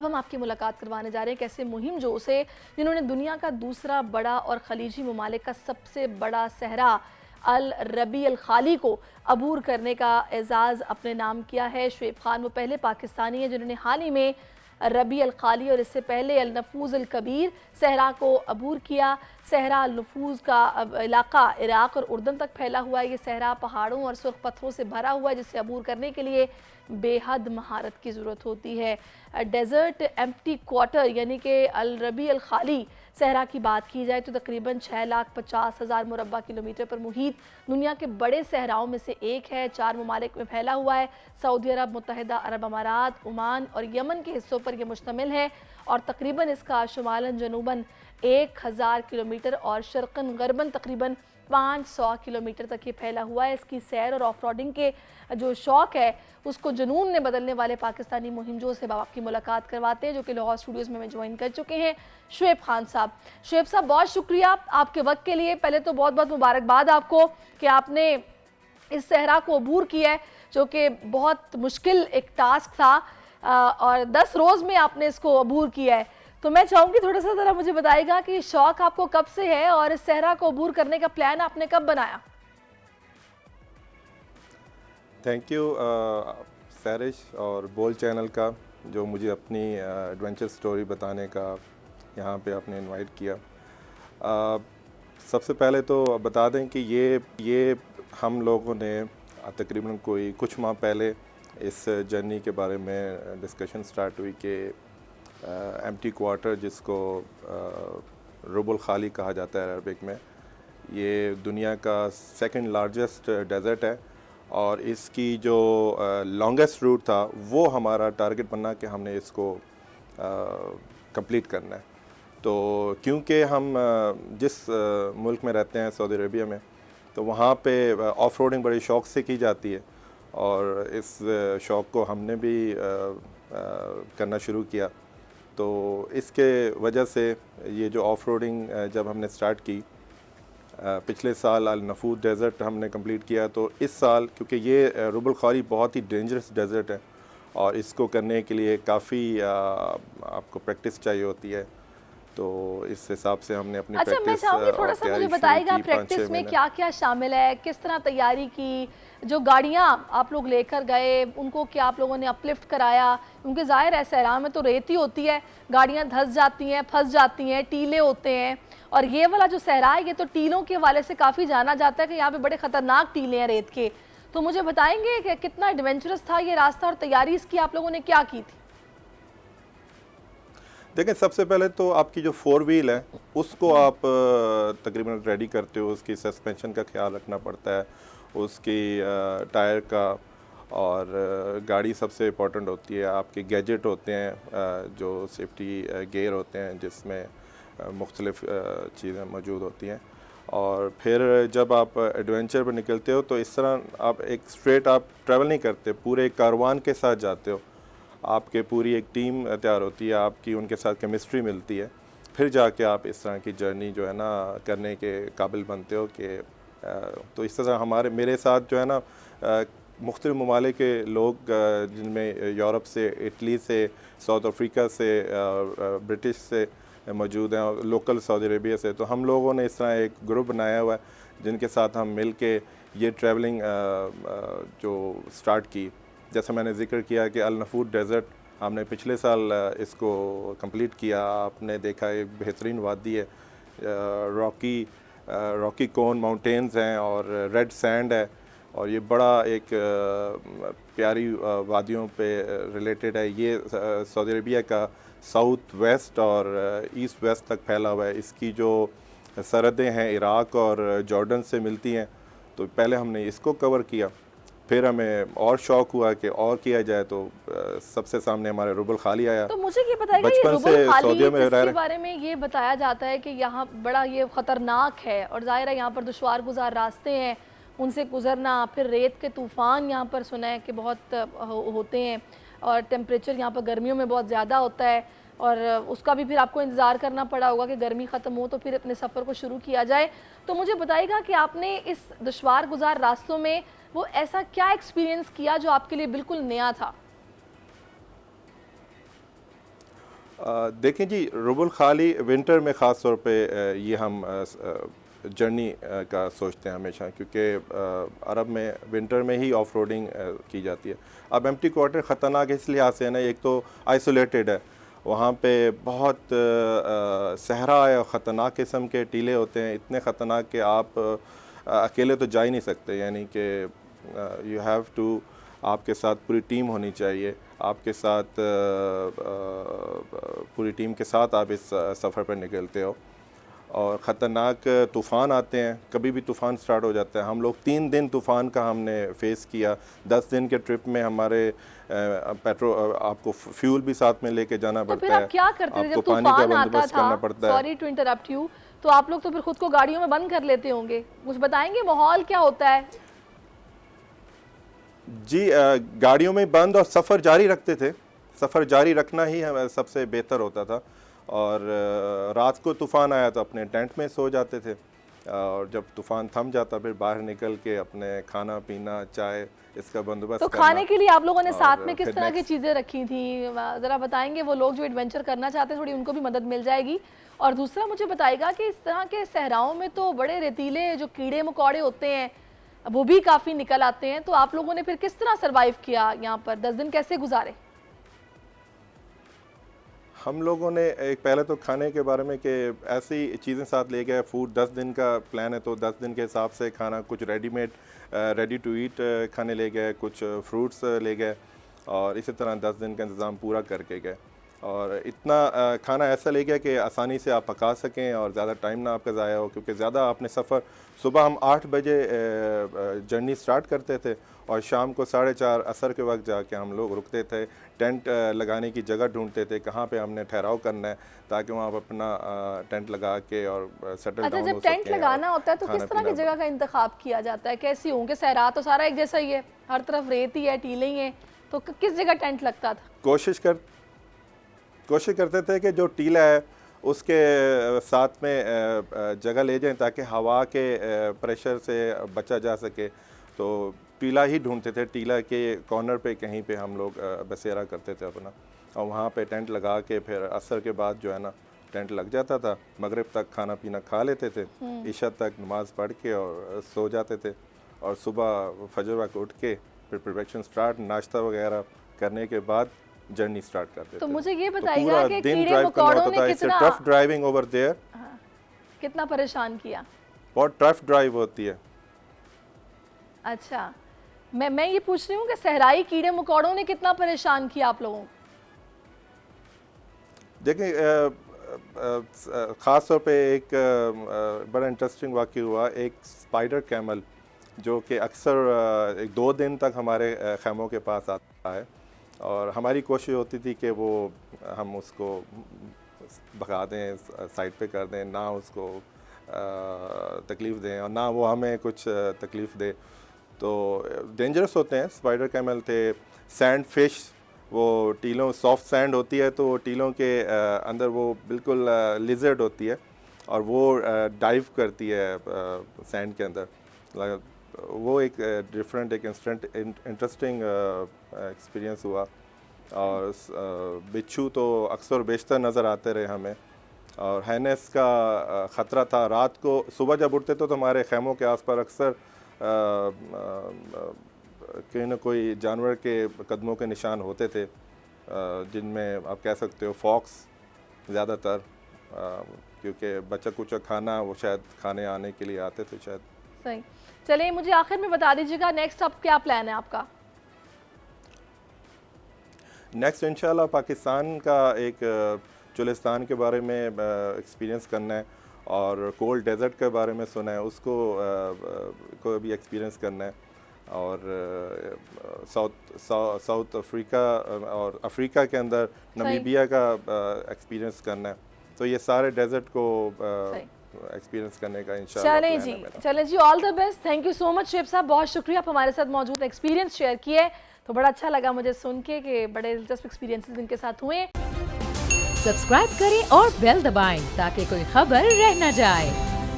ہم آپ کی ملاقات کروانے جا رہے ہیں کیسے مہم جو اسے جنہوں نے دنیا کا دوسرا بڑا اور خلیجی ممالک کا سب سے بڑا صحرا الربیع الخالی کو عبور کرنے کا اعزاز اپنے نام کیا ہے۔ شعیب خان وہ پہلے پاکستانی ہیں جنہوں نے حال ہی میں ربیع الخالی اور اس سے پہلے النفوذ الکبیر صحرا کو عبور کیا۔ صحرا النفوذ کا علاقہ عراق اور اردن تک پھیلا ہوا ہے۔ یہ صحرا پہاڑوں اور سرخ پتھروں سے بھرا ہوا ہے جسے عبور کرنے کے لیے بے حد مہارت کی ضرورت ہوتی ہے۔ ڈیزرٹ ایمپٹی کوارٹر یعنی کہ الربیع الخالی صحرا کی بات کی جائے تو تقریباً 6,50,000 مربع کلومیٹر پر محیط دنیا کے بڑے صحراؤں میں سے ایک ہے۔ 4 ممالک میں پھیلا ہوا ہے، سعودی عرب، متحدہ عرب امارات، عمان اور یمن کے حصوں پر یہ مشتمل ہے اور تقریباً اس کا شمالاً جنوباً 1,000 کلومیٹر اور شرقاً غرباً تقریباً 500 کلومیٹر تک یہ پھیلا ہوا ہے۔ اس کی سیر اور آف روڈنگ کے جو شوق ہے اس کو جنون میں بدلنے والے پاکستانی مہم جو سے آپ کی ملاقات کرواتے ہیں جو کہ لاہور اسٹوڈیوز میں جوائن کر چکے ہیں شعیب خان صاحب۔ شعیب صاحب بہت شکریہ آپ کے وقت کے لیے، پہلے تو بہت بہت مبارکباد آپ کو کہ آپ نے اس صحرا کو عبور کیا ہے جو کہ بہت مشکل ایک ٹاسک تھا اور 10 روز میں آپ نے اس کو عبور کیا ہے۔ تو میں چاہوں گی تھوڑا سا ذرا مجھے بتائے گا کہ شوق آپ کو کب سے ہے اور اس صحرا کو عبور کرنے کا پلان آپ نے کب بنایا؟ تھینک یو سیرش اور بول چینل کا جو مجھے اپنی ایڈونچر سٹوری بتانے کا یہاں پہ آپ نے انوائٹ کیا۔ سب سے پہلے تو بتا دیں کہ یہ ہم لوگوں نے تقریباً کوئی کچھ ماہ پہلے اس جرنی کے بارے میں ڈسکشن سٹارٹ ہوئی کہ ایمٹی کوارٹر جس کو ربع الخالی کہا جاتا ہے عربک میں، یہ دنیا کا سیکنڈ لارجسٹ ڈیزرٹ ہے اور اس کی جو لانگسٹ روٹ تھا وہ ہمارا ٹارگٹ بنا کہ ہم نے اس کو کمپلیٹ کرنا ہے۔ تو کیونکہ ہم جس ملک میں رہتے ہیں سعودی عربیہ میں، تو وہاں پہ آف روڈنگ بڑی شوق سے کی جاتی ہے اور اس شوق کو ہم نے بھی کرنا شروع کیا۔ تو اس کے وجہ سے یہ جو آف روڈنگ جب ہم نے سٹارٹ کی پچھلے سال النفوذ ڈیزرٹ ہم نے کمپلیٹ کیا، تو اس سال کیونکہ یہ ربع الخالی بہت ہی ڈینجرس ڈیزرٹ ہے اور اس کو کرنے کے لیے کافی آپ کو پریکٹس چاہیے ہوتی ہے، تو اس حساب سے ہم نے اپنی اچھا میں چاہوں گی تھوڑا سا مجھے بتائے گا پریکٹس میں کیا کیا شامل ہے، کس طرح تیاری کی، جو گاڑیاں آپ لوگ لے کر گئے ان کو کیا آپ لوگوں نے اپ لفٹ کرایا، کیونکہ ظاہر ہے صحرا میں تو ریت ہی ہوتی ہے، گاڑیاں دھس جاتی ہیں، پھنس جاتی ہیں، ٹیلے ہوتے ہیں اور یہ والا جو صحرا ہے یہ تو ٹیلوں کے حوالے سے کافی جانا جاتا ہے کہ یہاں پہ بڑے خطرناک ٹیلے ہیں ریت کے، تو مجھے بتائیں گے کہ کتنا ایڈونچرس تھا یہ راستہ اور تیاری اس کی آپ لوگوں نے کیا کی تھی؟ دیکھیں سب سے پہلے تو آپ کی جو 4 ویل ہے اس کو آپ تقریباً ریڈی کرتے ہو، اس کی سسپینشن کا خیال رکھنا پڑتا ہے، اس کی ٹائر کا، اور گاڑی سب سے امپورٹنٹ ہوتی ہے، آپ کے گیجٹ ہوتے ہیں جو سیفٹی گیئر ہوتے ہیں جس میں مختلف چیزیں موجود ہوتی ہیں، اور پھر جب آپ ایڈونچر پر نکلتے ہو تو اس طرح آپ ایک اسٹریٹ آپ ٹریول نہیں کرتے، پورے ایک کاروان کے ساتھ جاتے ہو، آپ کے پوری ایک ٹیم تیار ہوتی ہے، آپ کی ان کے ساتھ کیمسٹری ملتی ہے، پھر جا کے آپ اس طرح کی جرنی جو ہے نا کرنے کے قابل بنتے ہو کہ تو اس طرح میرے ساتھ جو ہے نا مختلف ممالک کے لوگ جن میں یورپ سے، اٹلی سے، ساؤتھ افریقہ سے، برٹش سے موجود ہیں اور لوکل سعودی عربیہ سے، تو ہم لوگوں نے اس طرح ایک گروپ بنایا ہوا ہے جن کے ساتھ ہم مل کے یہ ٹریولنگ جو سٹارٹ کی۔ جیسا میں نے ذکر کیا کہ النفوذ ڈیزرٹ ہم نے پچھلے سال اس کو کمپلیٹ کیا، آپ نے دیکھا ایک بہترین وادی ہے، راکی کون ماؤنٹینز ہیں اور ریڈ سینڈ ہے، اور یہ بڑا ایک پیاری وادیوں پہ ریلیٹڈ ہے، یہ سعودی عربیہ کا ساؤتھ ویسٹ اور ایسٹ ویسٹ تک پھیلا ہوا ہے، اس کی جو سرحدیں ہیں عراق اور جارڈن سے ملتی ہیں، تو پہلے ہم نے اس کو کور کیا، پھر ہمیں اور شوق ہوا کہ اور کیا جائے تو سب سے سامنے ہمارے ربع الخالی آیا۔ تو مجھے یہ بتائے گا یہ ربع الخالی جس کے بارے میں یہ بتایا جاتا ہے کہ یہاں بڑا یہ خطرناک ہے اور ظاہر ہے یہاں پر دشوار گزار راستے ہیں، ان سے گزرنا، پھر ریت کے طوفان یہاں پر سنا ہے کہ بہت ہوتے ہیں اور ٹیمپریچر یہاں پر گرمیوں میں بہت زیادہ ہوتا ہے اور اس کا بھی پھر آپ کو انتظار کرنا پڑا ہوگا کہ گرمی ختم ہو تو پھر اپنے سفر کو شروع کیا جائے، تو مجھے بتائے گا کہ آپ نے اس دشوار گزار راستوں میں وہ ایسا کیا ایکسپیرینس کیا جو آپ کے لیے بالکل نیا تھا؟ دیکھیں جی، رب الخالی ونٹر میں خاص طور پہ یہ ہم جرنی کا سوچتے ہیں ہمیشہ، کیونکہ عرب میں ونٹر میں ہی آف روڈنگ کی جاتی ہے. اب ایمٹی کوارٹر خطرناک اس لحاظ سے ہے نا، ایک تو آئسولیٹڈ ہے، وہاں پہ بہت صحرا اور خطرناک قسم کے ٹیلے ہوتے ہیں، اتنے خطرناک کہ آپ اکیلے تو جا ہی نہیں سکتے، یعنی کہ یو ہیو ٹو، آپ کے ساتھ پوری ٹیم ہونی چاہیے، آپ کے ساتھ پوری ٹیم کے ساتھ آپ اس سفر پر نکلتے ہو. اور خطرناک طوفان آتے ہیں، کبھی بھی طوفان سٹارٹ ہو جاتا ہے. ہم لوگ 3 دن طوفان کا ہم نے فیس کیا. 10 دن کے ٹرپ میں ہمارے آپ کو فیول بھی ساتھ میں لے کے جانا پڑتا ہے. تو پھر آپ کیا کرتے تھے جب طوفان آتا تھا؟ سوری ٹو انٹرپٹ یو، تو آپ لوگ تو پھر خود کو گاڑیوں میں بند کر لیتے ہوں گے، کچھ بتائیں گے ماحول کیا ہوتا ہے؟ جی، گاڑیوں میں بند اور سفر جاری رکھتے تھے. سفر جاری رکھنا ہی سب سے بہتر ہوتا تھا. اور رات کو طوفان آیا تو اپنے ٹینٹ میں سو جاتے تھے، اور جب طوفان تھم جاتا پھر باہر نکل کے اپنے کھانا پینا، چائے، اس کا بندوبست تو کرنا. کھانے کے لیے آپ لوگوں نے ساتھ میں کس طرح کی چیزیں رکھی تھیں؟ ذرا بتائیں گے، وہ لوگ جو ایڈونچر کرنا چاہتے ہیں تھوڑی ان کو بھی مدد مل جائے گی. اور دوسرا مجھے بتائے گا کہ اس طرح کے صحراؤں میں تو بڑے ریتیلے جو کیڑے مکوڑے ہوتے ہیں وہ بھی کافی نکل آتے ہیں، تو آپ لوگوں نے پھر کس طرح سروائیو کیا یہاں پر؟ 10 دن کیسے گزارے؟ ہم لوگوں نے ایک پہلے تو کھانے کے بارے میں کہ ایسی چیزیں ساتھ لے گئے. فوڈ 10 دن کا پلان ہے تو 10 دن کے حساب سے کھانا، کچھ ریڈی ٹو ایٹ کھانے لے گئے، کچھ فروٹس لے گئے، اور اسی طرح 10 دن کا انتظام پورا کر کے گئے. اور اتنا کھانا ایسا لے گیا کہ آسانی سے آپ پکا سکیں اور زیادہ ٹائم نہ آپ کا ضائع ہو، کیونکہ زیادہ آپ نے سفر صبح ہم 8 بجے جرنی سٹارٹ کرتے تھے اور شام کو 4:30 عصر کے وقت جا کے ہم لوگ رکتے تھے. ٹینٹ لگانے کی جگہ ڈھونڈتے تھے کہاں پہ ہم نے ٹھہراؤ کرنا ہے تاکہ وہاں پہ اپنا ٹینٹ لگا کے اور سیٹل ڈاؤن ہو سکیں. جب ٹینٹ لگانا ہوتا ہے تو کس طرح کی جگہ کا انتخاب کیا جاتا ہے؟ کیسی ہوں کہ صحرا تو سارا ایک جیسا ہی ہے، ہر طرف ریت ہی ہے، ٹیلے ہی ہیں، تو کس جگہ ٹینٹ لگتا تھا؟ کوشش کرتے تھے کہ جو ٹیلا ہے اس کے ساتھ میں جگہ لے جائیں تاکہ ہوا کے پریشر سے بچا جا سکے. تو ٹیلا ہی ڈھونڈتے تھے، ٹیلا کے کارنر پہ کہیں پہ ہم لوگ بسیرا کرتے تھے اپنا، اور وہاں پہ ٹینٹ لگا کے پھر عصر کے بعد جو ہے نا ٹینٹ لگ جاتا تھا. مغرب تک کھانا پینا کھا لیتے تھے، عشاء تک نماز پڑھ کے اور سو جاتے تھے. اور صبح فجر وقت اٹھ کے پھر پریپریشن سٹارٹ، ناشتہ وغیرہ کرنے کے بعد جرنی سٹارٹ کرتے تھے. تو مجھے یہ بتائیے گا کہ کیڑے مکوڑوں نے کتنا ٹف ڈرائیونگ اوور دیئر، کتنا پریشان کیا؟ بہت ٹف ڈرائیو ہوتی ہے. اچھا، میں یہ پوچھ رہی ہوں کہ صحرائی کیڑے مکوڑوں نے کتنا پریشان کیا آپ لوگوں کو؟ دیکھیں، خاص طور پہ ایک بڑا انٹرسٹنگ واقعہ ہوا. ایک اسپائڈر کیمل جو کہ اکثر 2 دن تک ہمارے خیموں کے پاس آتا ہے، اور ہماری کوشش ہوتی تھی کہ وہ ہم اس کو بھگا دیں، سائڈ پہ کر دیں، نہ اس کو تکلیف دیں اور نہ وہ ہمیں کچھ تکلیف دے. تو ڈینجرس ہوتے ہیں. اسپائڈر کیمل تھے. سینڈ فش، وہ ٹیلوں، سافٹ سینڈ ہوتی ہے تو ٹیلوں کے اندر وہ بالکل لیزرڈ ہوتی ہے اور وہ ڈائیو کرتی ہے سینڈ کے اندر. وہ ایک ڈفرینٹ، ایک انٹرسٹنگ ایکسپیرینس ہوا. اور بچھو تو اکثر بیشتر نظر آتے رہے ہمیں، اور ہینس کا خطرہ تھا. رات کو صبح جب اٹھتے تو ہمارے خیموں کے آس پاس اکثر کوئی نہ کوئی جانور کے قدموں کے نشان ہوتے تھے، جن میں آپ کہہ سکتے ہو فاکس زیادہ تر، کیونکہ بچہ کچھ کھانا وہ شاید کھانے آنے کے لیے آتے تھے شاید. صحیح. چلیں مجھے آخر میں بتا دیجیے گا نیکسٹ اب کیا پلان ہے آپ کا؟ نیکسٹ انشاءاللہ پاکستان کا ایک چولستان کے بارے میں ایکسپیرینس کرنا ہے، اور کولڈ ڈیزرٹ کے بارے میں سنا ہے، اس کو بھی ایکسپیرینس کرنا ہے. اور ساؤتھ افریقہ اور افریقہ کے اندر نمیبیا کا ایکسپیرینس کرنا ہے. تو یہ سارے ڈیزرٹ کو ایکسپیرینس کرنے کا انشاءاللہ. چلیں جی، all the best. Thank you so much Shoaib صاحب، بہت شکریہ آپ ہمارے ساتھ موجود ایکسپیرینس شیئر کیے. تو بڑا اچھا لگا مجھے سن کے کہ بڑے دلچسپ ایکسپیرینسز ان کے ساتھ ہوئے. سبسکرائب کریں اور بیل دبائیں تاکہ کوئی خبر رہ نہ جائے.